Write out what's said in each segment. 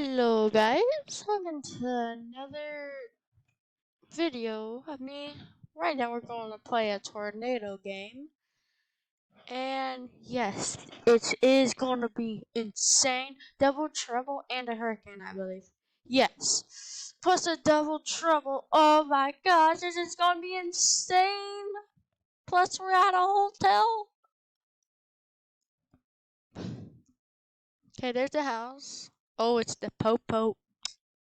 Hello guys, welcome to another video of me. Right now we're going to play a tornado game. And yes, it is going to be insane. Double trouble and a hurricane, I believe. Yes. Plus a double trouble. Oh my gosh, this is going to be insane. Plus we're at a hotel. Okay, there's the house. Oh, it's the Popo.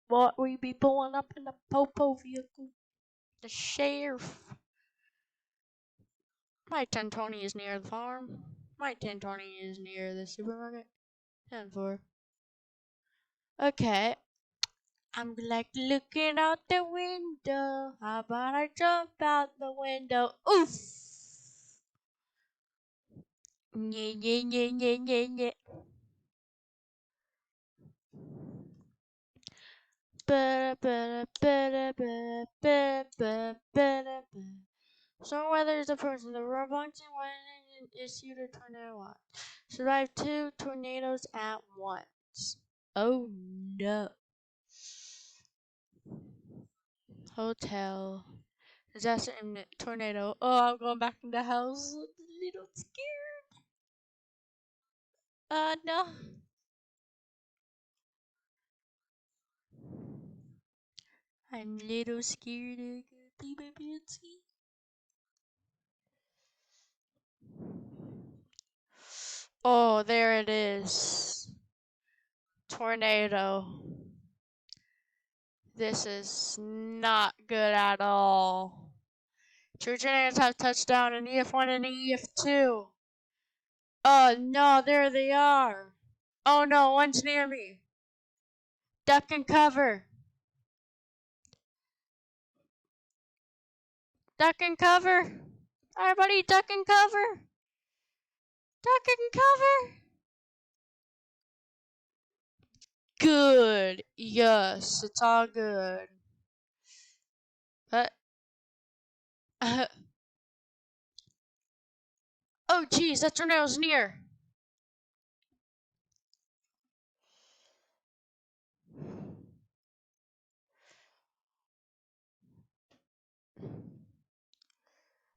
What we be pulling up in the Popo vehicle? The sheriff. My 1020 is near the farm. My 1020 is near the supermarket. 10-4. Okay. I'm like looking out the window. How about I jump out the window? Oof! Yeah, yeah, yeah, yeah, yeah, yeah. Storm weather is a person. The Robinson one issued a tornado watch. Survived 2 tornadoes at once. Oh no. Hotel. Disaster imminent. Tornado. Oh, I'm going back in the house. I'm a little scared. No. I'm a little scared. I gotta pee my pants. Oh, there it is. Tornado. This is not good at all. Two tornadoes have touchdown in EF1 and EF2. Oh no, there they are. Oh no, one's near me. Duck and cover. Duck and cover. Everybody duck and cover. Duck and cover. Good. Yes, it's all good. But oh geez, that tornado's near.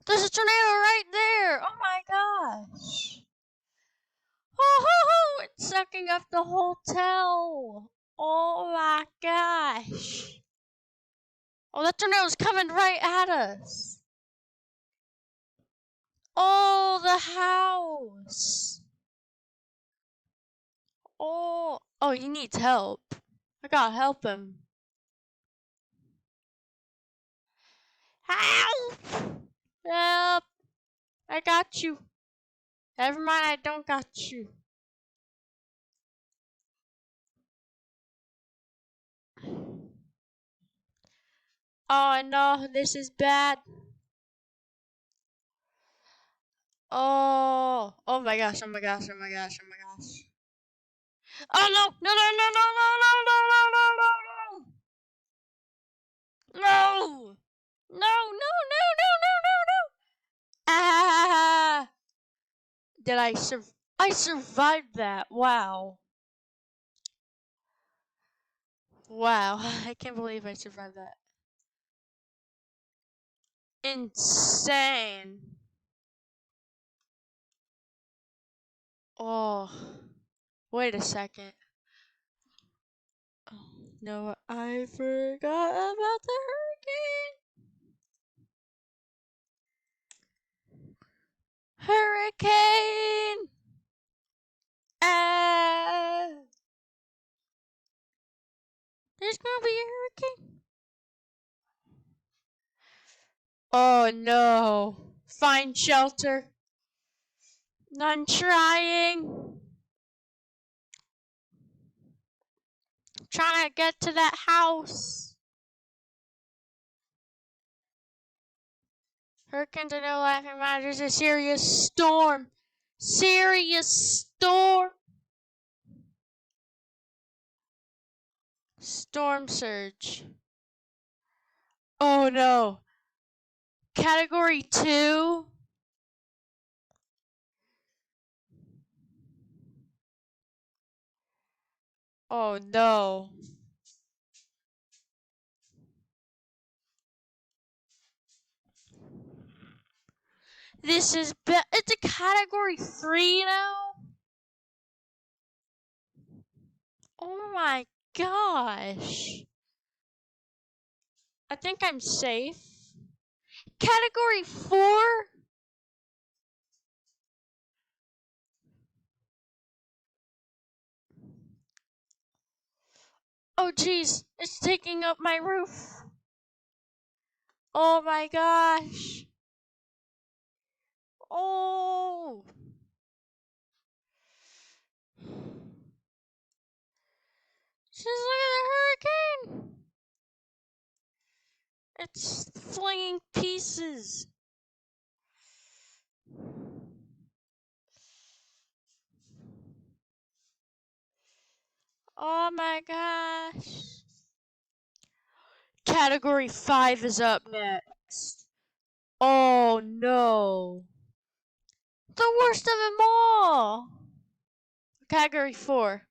There's a tornado right there. Oh my gosh. Oh, it's sucking up the hotel. Oh my gosh. Oh, that tornado's coming right at us. Oh, the house. Oh, he needs help. I gotta help him. Help! Help! I got you. Never mind, I don't got you. Oh no, this is bad. Oh my gosh, oh my gosh, oh my gosh, oh my gosh. Oh no, no, no, no, no, no, no, no, no, no, no, no. No! No, no, no, no, no, no, no. Ah! Did I survived that. Wow. Wow, I can't believe I survived that. Insane. Oh, wait a second. Oh, no, I forgot about the hurricane. Hurricane! Ah! There's gonna be a hurricane. Oh no. Find shelter. I'm trying. Trying to get to that house. Hurricanes are no laughing matter. It's a serious storm. Serious storm. Storm surge. Oh no. Category 2. Oh no. It's a category 3 now? Oh my gosh. I think I'm safe. Category 4? Oh jeez, it's taking up my roof. Oh my gosh. Oh. Just look at the hurricane. It's flinging pieces. Oh my gosh. Category 5 is up next. Oh no. The worst of them all. Category 4.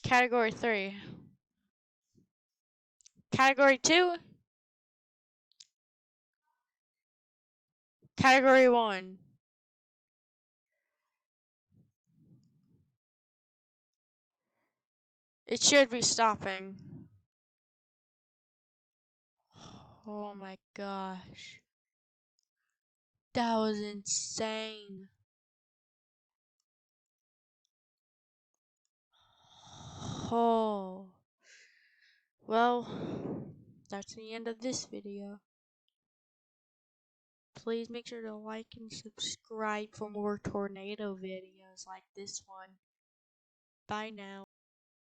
Category 3. Category 2. Category 1. It should be stopping. Oh my gosh. That was insane. Oh. Well, that's the end of this video. Please make sure to like and subscribe for more tornado videos like this one. Bye now.